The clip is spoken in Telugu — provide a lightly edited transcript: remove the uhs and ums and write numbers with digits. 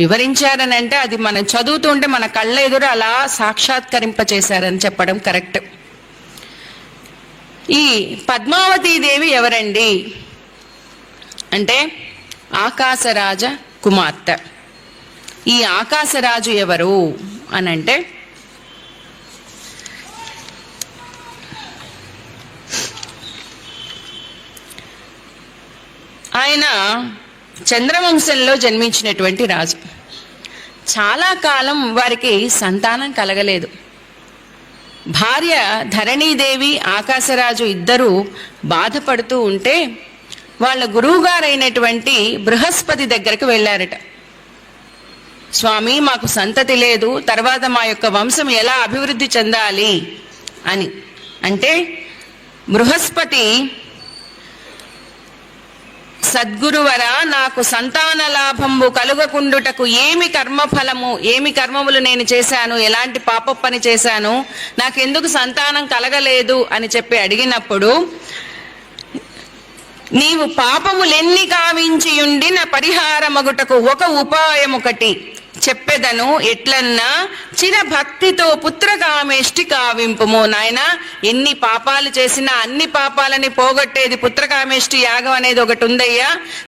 వివరించారని అంటే అది మనం చదువుతుంటే మన కళ్ళ ఎదురు అలా సాక్షాత్కరింపచేశారని చెప్పడం కరెక్ట్. ఈ పద్మావతీదేవి ఎవరండి అంటే ఆకాశరాజ కుమార్తె. ఈ ఆకాశరాజు ఎవరు అనంటే ఆయన చంద్రవంశంలో జన్మించినటువంటి రాజు. చాలా కాలం వారికి సంతానం కలగలేదు. భార్య ధరణీదేవి ఆకాశరాజు ఇద్దరూ బాధపడుతూ ఉంటే వాళ్ళ గురువుగారైనటువంటి బృహస్పతి దగ్గరకు వెళ్ళారట. స్వామి, మాకు సంతతి లేదు, తర్వాత మా యొక్క వంశం ఎలా అభివృద్ధి చెందాలి అని అంటే బృహస్పతి, సద్గురువర, నాకు సంతాన లాభంబు కలుగకుండుటకు ఏమి కర్మఫలము, ఏమి కర్మములు నేను చేశాను, ఎలాంటి పాప పని చేశాను, నాకెందుకు సంతానం కలగలేదు అని చెప్పి అడిగినప్పుడు, నీవు పాపములెన్ని కావించియుండి నా పరిహారమగుటకు ఒక ఉపాయమొకటి చెప్పెదను, ఎట్లన్నా చిరభక్తితో పుత్రకామేష్టి కావింపుము. నాయన, ఎన్ని పాపాలు చేసినా అన్ని పాపాలని పోగొట్టేది పుత్రకామేష్టి యాగం అనేది ఒకటి ఉందయ్యా.